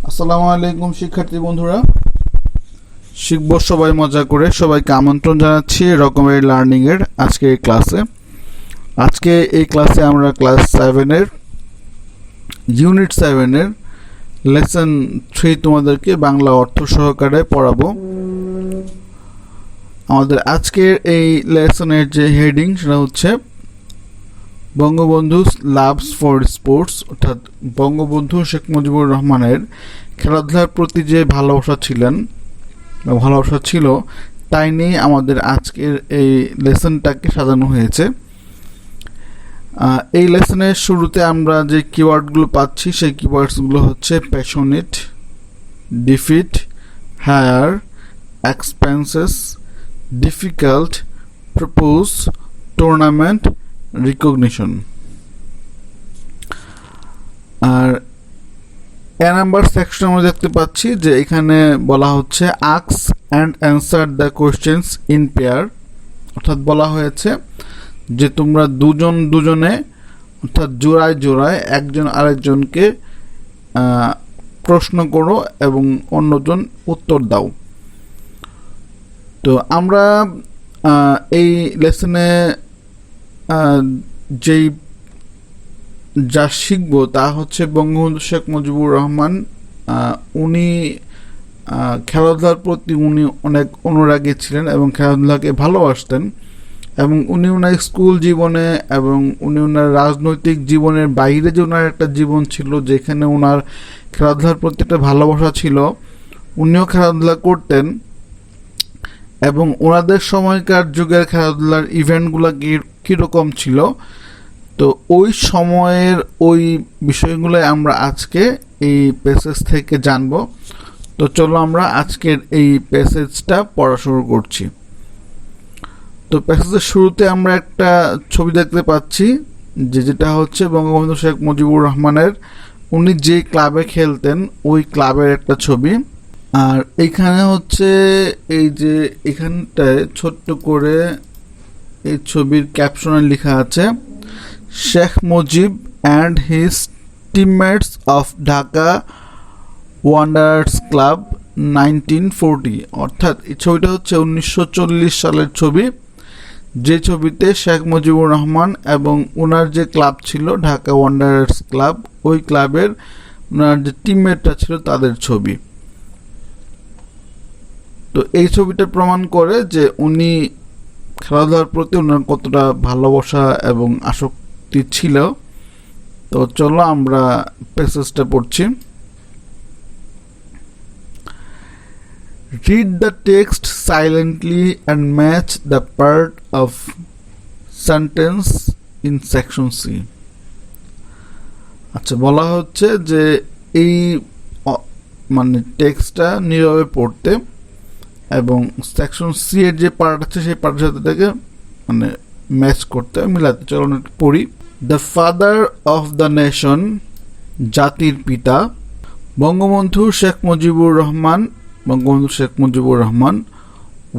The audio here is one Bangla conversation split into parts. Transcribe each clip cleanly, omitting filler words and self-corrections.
আসসালামু আলাইকুম শিক্ষার্থী বন্ধুরা, শিখব সবাই মজা করে। সবাইকে আমন্ত্রণ জানাচ্ছি রকমারি লার্নিং এর আজকের ক্লাসে। আজকে এই ক্লাসে আমরা ক্লাস 7 এর ইউনিট 7 এর লেসন 3 তোমাদেরকে বাংলা অর্থ সহকারে পড়াবো। আমাদের আজকের এই লেসনের যে হেডিং সেটা হচ্ছে বঙ্গবন্ধু লাভস ফর স্পোর্টস, অর্থাৎ বঙ্গবন্ধু শেখ মুজিবুর রহমানের খেলাধুলার প্রতি যে ভালোবাসা ছিল তাই নিয়ে আমাদের আজকের এই লেসনটাকে সাজানো হয়েছে। এই লেসনের শুরুতে আমরা যে কিওয়ার্ডগুলো পাচ্ছি সেই কিওয়ার্ডসগুলো হচ্ছে passionate, defeat, hire, expenses, difficult, propose, tournament, recognition. আর এ নাম্বার সেকশন আমরা দেখতে পাচ্ছি যে এখানে বলা হচ্ছে ask and answer the questions in pair, অর্থাৎ বলা হয়েছে যে তোমরা দুজনে অর্থাৎ জোড়ায় একজন আরেকজনকে প্রশ্ন করো এবং অন্যজন উত্তর দাও। তো আমরা এই লেসনে যেই যা শিখব তা হচ্ছে বঙ্গবন্ধু শেখ মুজিবুর রহমান, উনি খেলাধুলার প্রতি উনি অনেক অনুরাগী ছিলেন এবং খেলাধুলাকে ভালোবাসতেন, এবং উনি ওনার স্কুল জীবনে এবং উনি ওনার রাজনৈতিক জীবনের বাইরে যে ওনার একটা জীবন ছিল যেখানে ওনার খেলাধুলার প্রতি একটা ভালোবাসা ছিল, উনিও খেলাধুলা করতেন এবং ওনাদের সময়কার যুগের খেলাধুলার ইভেন্টগুলো কীরকম ছিল, তো ওই সময়ের ওই বিষয়গুলো আমরা আজকে এই প্যাসেজ থেকে জানব। তো চলো আমরা আজকের এই প্যাসেজটা পড়া শুরু করছি। তো প্যাসেজের শুরুতে আমরা একটা ছবি দেখতে পাচ্ছি যেটা হচ্ছে বঙ্গবন্ধু শেখ মুজিবুর রহমানের উনি যে ক্লাবে খেলতেন ওই ক্লাবের একটা ছবি। আর এইখানে হচ্ছে এই যে এখানটায় ছোট্ট করে এই ছবির ক্যাপশনে লেখা আছে Sheikh Mujib and his teammates of Dhaka Wanderers club 1940, অর্থাৎ এই ছবিটা হচ্ছে 1940 সালের ছবি, যে ছবিতে শেখ মুজিবুর রহমান এবং ওনার যে ক্লাব ছিল ঢাকা ওয়ান্ডারার্স ক্লাব, ওই ক্লাবের ওনার যে টিমমেটরা ছিল তাদের ছবি। তো এই ছবিটা প্রমাণ করে যে উনি খেলাধুলার প্রতি ওনার কতটা ভালোবাসা এবং আসক্তি ছিল। তো চলো আমরা প্যাসেজটা পড়ছি। Read the text silently and match the part of sentence in section C. আচ্ছা, বলা হচ্ছে যে এই মানে টেক্সটটা নীরবে পড়তে এবং সেকশন সি এর যে পার্ট আছে সেই পার্টের সাথে থেকে মানে ম্যাচ করতে মিলাতে। চলো পড়ি। The father of the nation, জাতির পিতা, Bangabandhu Sheikh Mujibur Rahman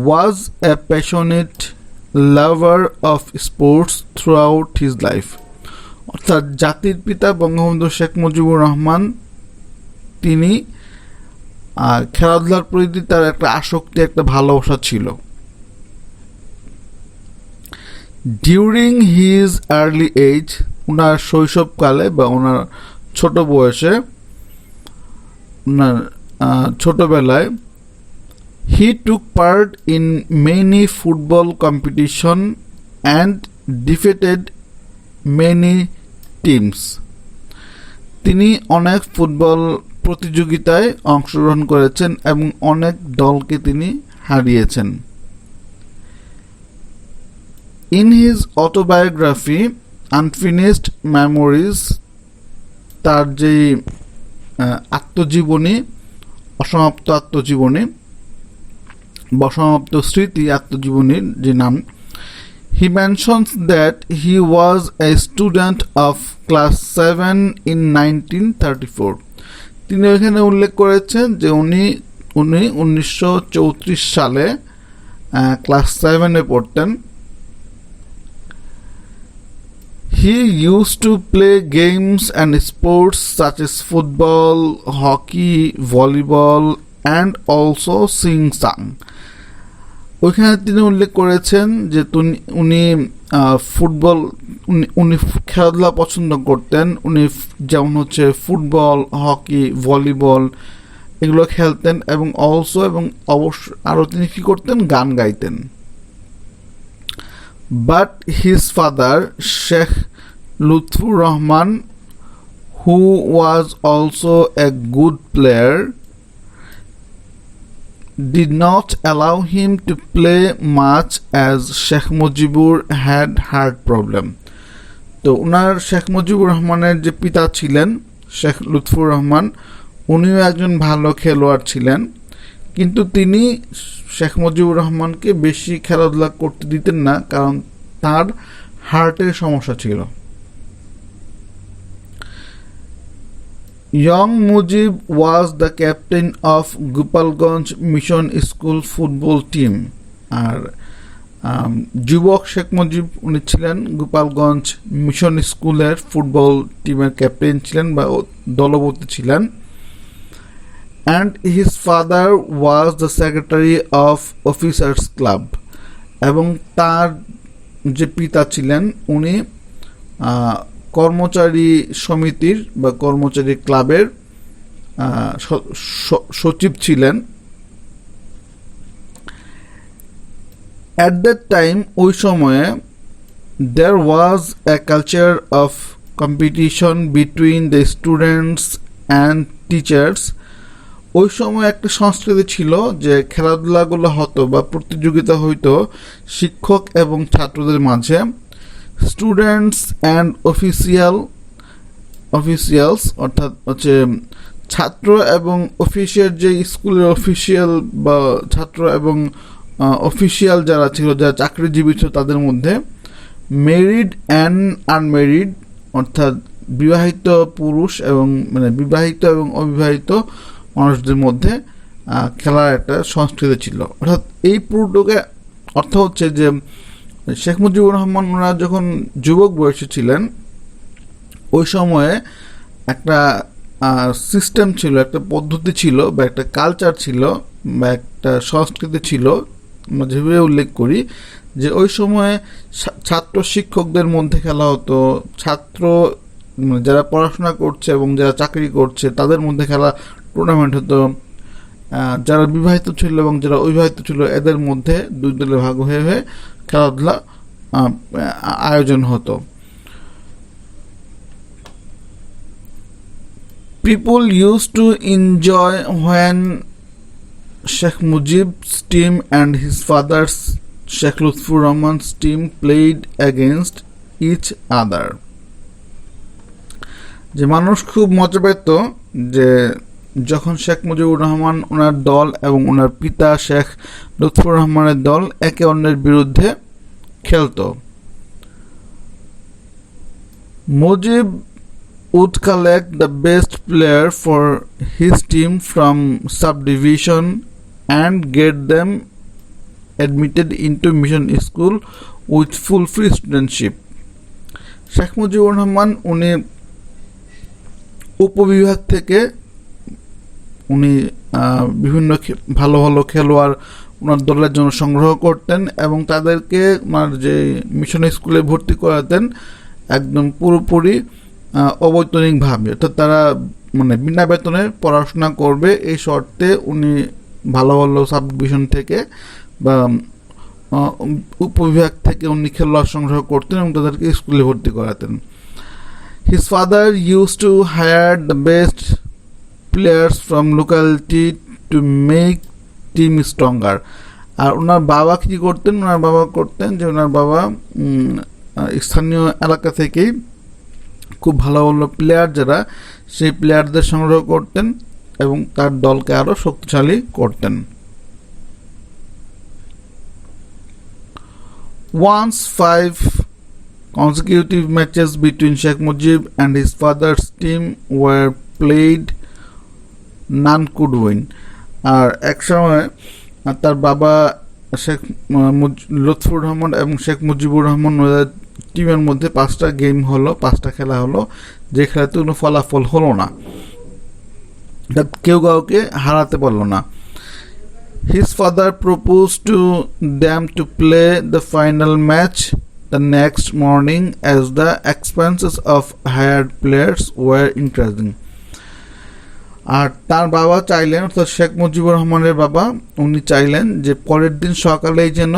was a passionate lover of sports through his life, অর্থাৎ জাতির পিতা বঙ্গবন্ধু শেখ মুজিবুর রহমান তিনি খেলাধুলার প্রতি তার একটা আসক্তি, একটা ভালোবাসা ছিল। ডিউরিং হিজ আর্লি এজ, ওনার শৈশবকালে বা ওনার ছোট বয়সে, ওনার ছোটবেলায়, he took part in many football competition and defeated many teams, তিনি অনেক ফুটবল প্রতিযোগিতায় অংশগ্রহণ করেছেন এবং অনেক দলকে তিনি হারিয়েছেন। In his autobiography unfinished memories, তার যে আত্মজীবনী, অসমাপ্ত স্মৃতি আত্মজীবনীর যে নাম, he mentions that he was a student of class 7 in 1934, তিনি এখানে উল্লেখ করেছেন যে উনি 1934 সালে ক্লাস 7-এ পড়তেন। He used to play games and sports such as football, hockey, volleyball, and also sing song. ওইখানে তিনি উল্লেখ করেছেন যে উনি ফুটবল উনি খেলাধুলা পছন্দ করতেন। উনি যেমন হচ্ছে ফুটবল, হকি, ভলিবল এগুলো খেলতেন এবং অবশ্য আরও তিনি কী করতেন, গান গাইতেন। But his father Sheikh Lutfur Rahman, who was also a good player, did not allow him to play much as Sheikh Mujibur had heart problem. তো ওনার শেখ মুজিবুর রহমানের যে পিতা ছিলেন শেখ লুৎফুর রহমান, উনিও একজন ভালো খেলোয়াড় ছিলেন, কিন্তু তিনি শেখ মুজিবুর রহমানকে বেশি খেলাধুলা করতে দিতেন না, কারণ তার হার্টের সমস্যা ছিল। Young Mujib was the captain of Gopalganj Mission School football team. আর যুবক শেখ মুজিব উনি ছিলেন গোপালগঞ্জ মিশন স্কুলের ফুটবল টিমের ক্যাপ্টেন ছিলেন বা দলপতি ছিলেন। And his father was the secretary of officers club, এবং তার যে পিতা ছিলেন উনি কর্মচারী সমিতির বা কর্মচারী ক্লাবের সচিব ছিলেন। অ্যাট দ্যাট টাইম, ওই সময়ে there was a culture of competition between the students and teachers. ওই সময় একটা সংস্কৃতি ছিল যে খেলাধুলাগুলো হতো বা প্রতিযোগিতা হইতো শিক্ষক এবং ছাত্রদের মাঝে। স্টুডেন্টস অ্যান্ড অফিসিয়ালস অর্থাৎ হচ্ছে ছাত্র এবং অফিসের যে স্কুলের অফিসিয়াল বা ছাত্র এবং অফিসিয়াল যারা ছিল, যারা চাকরিজীবী ছিল তাদের মধ্যে, মেরিড অ্যান্ড আনমেরিড অর্থাৎ বিবাহিত পুরুষ এবং বিবাহিত এবং অবিবাহিত মানুষদের মধ্যে খেলার একটা সংস্কৃতি ছিল। অর্থাৎ এই পুরোটাকে অর্থ হচ্ছে যে শেখ মুজিবুর রহমান ওনারা যখন যুবক বয়সে ছিলেন ওই সময়ে একটা সিস্টেম ছিল, একটা পদ্ধতি ছিল বা একটা কালচার ছিল বা একটা সংস্কৃতি ছিল, আমরা যেভাবে উল্লেখ করি যে ওই সময়ে ছাত্র শিক্ষকদের মধ্যে খেলা হতো, ছাত্র যারা পড়াশোনা করছে এবং যারা চাকরি করছে তাদের মধ্যে খেলা টুর্নামেন্ট হতো, যারা বিবাহিত ছিল এবং যারা অবিবাহিত ছিল এদের মধ্যে দুই দলে ভাগ হয়ে হয়ে খেলাধুলা আয়োজন হতো। People used to enjoy when Sheikh Mujib's team and his father's Sheikh Lutfur Rahman's team played against each other. যে মানুষ খুব মজা পেত যে যখন শেখ মুজিবুর রহমান ওনার দল এবং ওনার পিতা শেখ লুৎফুর রহমানের দল একে অন্যের বিরুদ্ধে খেলতো। Mujib would collect the best player for his team from subdivision and get them admitted into mission school with full free studentship. Sheikh Mujibur Rahman উনি উপবিভাগ থেকে উনি বিভিন্ন ভালো ভালো খেলোয়াড় ওনার দলের জন্য সংগ্রহ করতেন এবং তাদেরকে ওনার যে মিশন স্কুলে ভর্তি করাতেন একদম পুরোপুরি অবৈতনিকভাবে, অর্থাৎ তারা বিনা বেতনে পড়াশোনা করবে এই শর্তে উনি ভালো ভালো সাব ডিভিশন থেকে বা উপবিভাগ থেকে উনি খেলোয়াড় সংগ্রহ করতেন এবং তাদেরকে স্কুলে ভর্তি করাতেন। His father used to hire the best players from locality to make team stronger. আর ওনার বাবা কি করতেন? ওনার বাবা করতেন যে ওনার বাবা স্থানীয় এলাকা থেকেই খুব ভালো ভালো প্লেয়ার যারা সেই প্লেয়ারদের সংগ্রহ করতেন এবং তার দলকে আরো শক্তিশালী করতেন। Once 5 consecutive matches between Sheikh Mujib and his father's team were played, none could win. আর এক সময় তার বাবা শেখ লুৎফুর রহমান এবং শেখ মুজিবুর রহমান টিমের মধ্যে 5টা গেম হলো, 5টা খেলা হলো, যে খেলাতে কোনো ফলাফল হলো না, কেউ কাউকে হারাতে পারলো না। His father proposed to them to play the final match the next morning as the expenses of hired players were increasing. আর তার বাবা চাইলেন, অর্থাৎ শেখ মুজিবুর রহমানের বাবা, উনি চাইলেন যে পরের দিন সকালেই যেন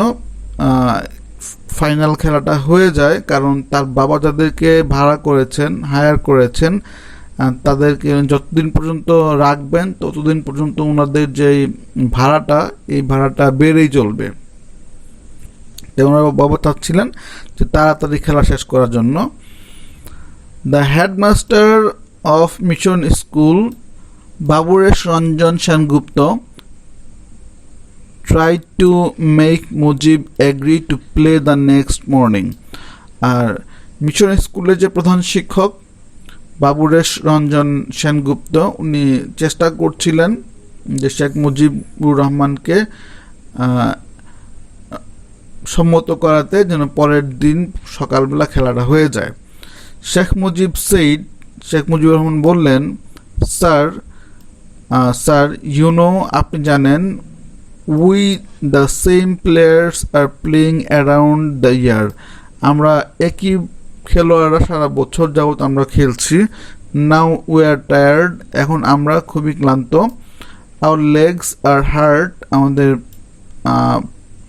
ফাইনাল খেলাটা হয়ে যায়, কারণ তার বাবা যাদেরকে ভাড়া করেছেন, হায়ার করেছেন, তাদেরকে যতদিন পর্যন্ত রাখবেন ততদিন পর্যন্ত ওনাদের যে ভাড়াটা, এই ভাড়াটা বেড়েই চলবে। ওনার বাবা চাচ্ছিলেন যে তাড়াতাড়ি খেলা শেষ করার জন্য। The headmaster of mission school বাবুরেশ Ranjan Sengupta tried to make Mujib agree to play the next morning. আর মিশন স্কুলের যে প্রধান শিক্ষক বাবুরেশ রঞ্জন সেনগুপ্ত, উনি চেষ্টা করছিলেন যে শেখ মুজিবুর রহমানকে সম্মত করাতে যেন পরের দিন সকালবেলা খেলাটা হয়ে যায়। শেখ মুজিবুর রহমান বললেন, স্যার আপনি জানেন, we the same players are playing around the year, আমরা একই খেলোয়াড়রা সারা বছর যাবত আমরা খেলছি। নাও উই আর টায়ার্ড, এখন আমরা খুবই ক্লান্ত। আওয়ার লেগস আর হার্ট, আমাদের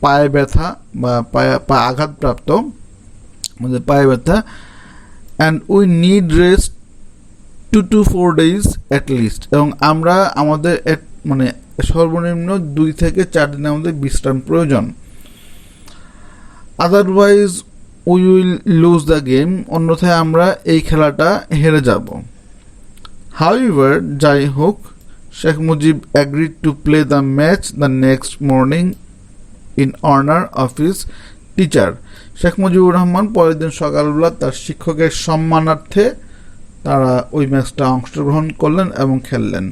পায়ে ব্যথা বা পা আঘাতপ্রাপ্ত, আমাদের পায়ে ব্যথা। And we need rest 2 to 4 days at least, এবং আমরা আমাদের মানে সর্বনিম্ন 2 থেকে 4 দিন আমাদের বিশ্রাম প্রয়োজন। Otherwise we will lose the game, অন্যথায় আমরা এই খেলাটা হেরে যাব। হাউএভার, যাই হোক, Sheikh Mujib agreed to play the match the next morning in honour of his teacher. Sheikh Mujibur Rahman পরের দিন সকালবেলা তার শিক্ষকের সম্মানার্থে তারা ওই ম্যাচটা অংশগ্রহণ করলেন এবং খেললেন।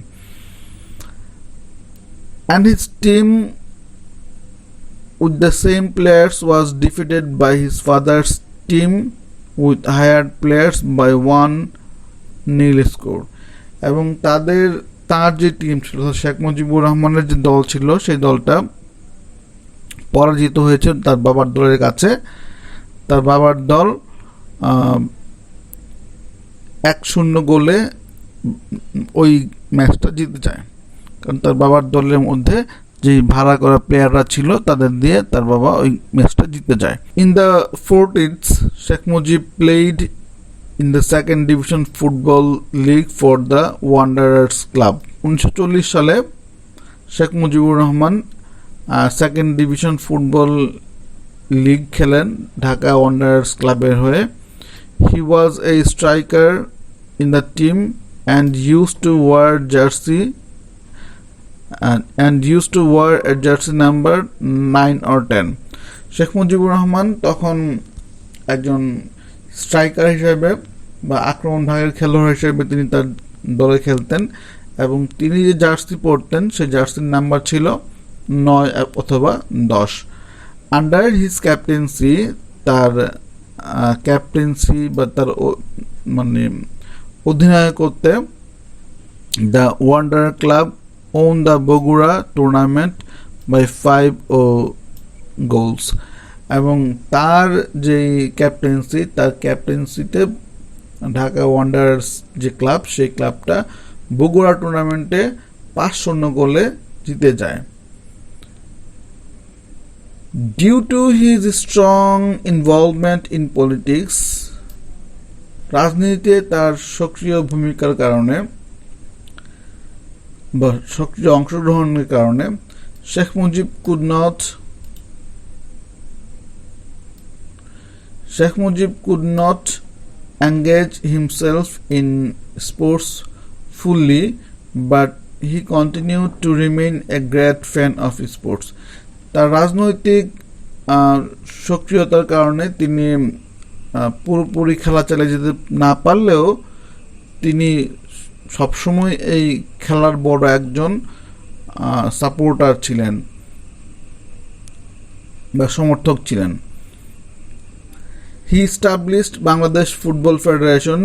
And his team with the same players was defeated by his father's team with hired players by 1-0 score. এবং তার যে টিম ছিল, শেখ মুজিবুর রহমানের যে দল ছিল, সেই দলটা পরাজিত হয়েছে তার বাবার দলের কাছে। তার বাবার দল 1-0 গোলে ওই ম্যাচটা জিতে যায়, কারণ তার বাবার দলের মধ্যে যে ভাড়া করা প্লেয়াররা ছিল তাদের দিয়ে তার বাবা ওই ম্যাচটা জিতে যায়। In the 40s, Sheikh Mujib played in the second division football league for the Wanderers club. 1940 সালে Sheikh Mujibur Rahman second division football league খেলেন ঢাকা ওয়ান্ডারার্স ক্লাবের হয়ে। He was a striker in the team and used to wear jersey and used to wear a jersey number 9 or 10. Sheikh Mujibur Rahman তখন একজন স্ট্রাইকার হিসেবে বা আক্রমণ ভাগের খেলোয়াড় হিসেবে তিনি তার দলে খেলতেন, এবং তিনি যে জার্সি পরতেন সেই জার্সির নাম্বার ছিল 9 অথবা 10। আন্ডার হিজ ক্যাপ্টেন্সি, তার ক্যাপ্টেন্সি বা তার মানে অধিনায়কত্বে the Wanderer club own the Bogura tournament by 5 goals. এবং তার যে ক্যাপ্টেন্সিতে ঢাকা ওয়ান্ডারার্স যে ক্লাব, সেই ক্লাবটা বগুড়া টুর্নামেন্টে 5-0 গোলে জিতে যায়। Due to his strong involvement in politics, রাজনীতিতে তার সক্রিয় ভূমিকার কারণে বা সক্রিয় অংশগ্রহণের কারণে Sheikh Mujib could not engage himself in sports fully, but he continued to remain a great fan of sports. তার রাজনৈতিক সক্রিয়তার কারণে তিনি পুরোপুরি খেলা চালিয়ে যেতে না পারলেও তিনি সবসময় এই খেলার বড় একজন সাপোর্টার ছিলেন বা সমর্থক ছিলেন। He established Bangladesh Football Federation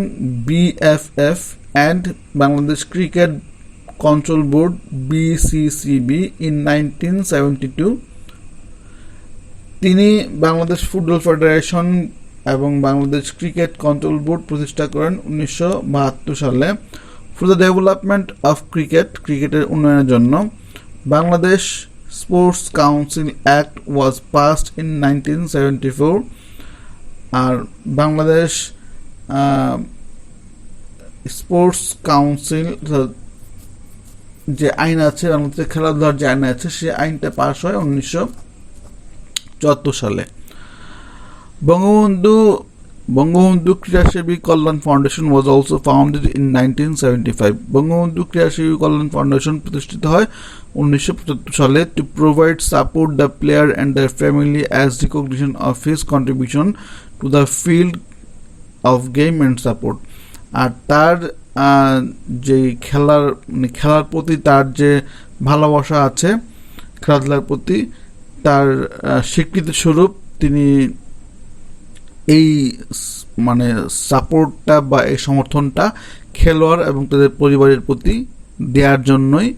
(BFF) and Bangladesh Cricket Control Board (BCCB) in 1972. তিনি বাংলাদেশ ফুটবল ফেডারেশন এবং বাংলাদেশ ক্রিকেট কন্ট্রোল বোর্ড প্রতিষ্ঠা করেন 1972 সালে। ফর দ্য ডেভেলপমেন্ট অফ ক্রিকেটের উন্নয়নের জন্য Bangladesh sports council act was passed in 1974। আর বাংলাদেশ স্পোর্টস কাউন্সিল যে আইন আছে, বাংলাদেশের খেলাধুলার যে আইন আছে, সেই আইনটা পাস হয় 1974 সালে। Bangabandhu Krirasebi Kalyan Foundation was also founded in 1975। Bangabandhu Krirasebi Kalyan Foundation প্রতিষ্ঠিত হয় 1975 সালে to provide support the player and their family as recognition of his contribution to the field of game and support. আর তার যে খেলার প্রতি তার যে ভালোবাসা আছে, খেলাধুলার প্রতি তার স্বীকৃতি স্বরূপ তিনি এই সাপোর্টটা বা এই সমর্থনটা খেলোয়াড় এবং তাদের পরিবারের প্রতি দেওয়ার জন্যই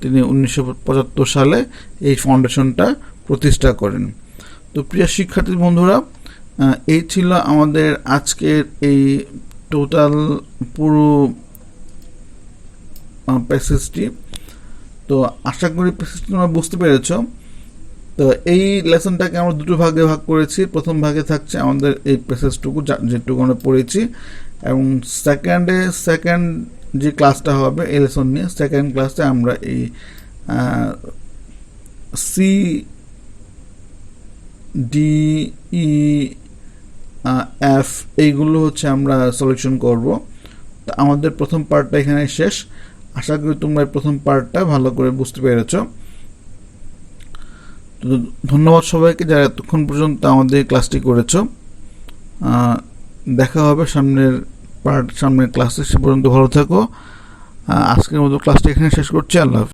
তিনি 1975 সালে এই ফাউন্ডেশনটা প্রতিষ্ঠা করেন। তো প্রিয় শিক্ষার্থী বন্ধুরা, এই ছিল আমাদের আজকের এই টোটাল পুরো প্যাসেজটি। তো আশা করি প্যাসেজটি তোমরা বুঝতে পেরেছ। তো এই লেসনটাকে আমরা দুটো ভাগে ভাগ করেছি। প্রথম ভাগে থাকছে আমাদের এই প্যাসেজটুকু যেটুকু আমরা পড়েছি, এবং সেকেন্ড যে ক্লাসটা হবে এই লেসন নিয়ে, সেকেন্ড ক্লাসে আমরা এই সি ডি ই এফ এইগুলো হচ্ছে আমরা সলিউশন করব। তো আমাদের প্রথম পার্টটা এখানে শেষ। আশা করি তোমরা প্রথম পার্টটা ভালো করে বুঝতে পেরেছ। ধন্যবাদ সবাইকে যারা এতক্ষণ পর্যন্ত আমাদের ক্লাসটি করেছ। দেখা হবে সামনের ক্লাসে। সে পর্যন্ত ভালো থাকো। আজকের মতো ক্লাসটি এখানে শেষ করছি। আল্লাহ হাফেজ।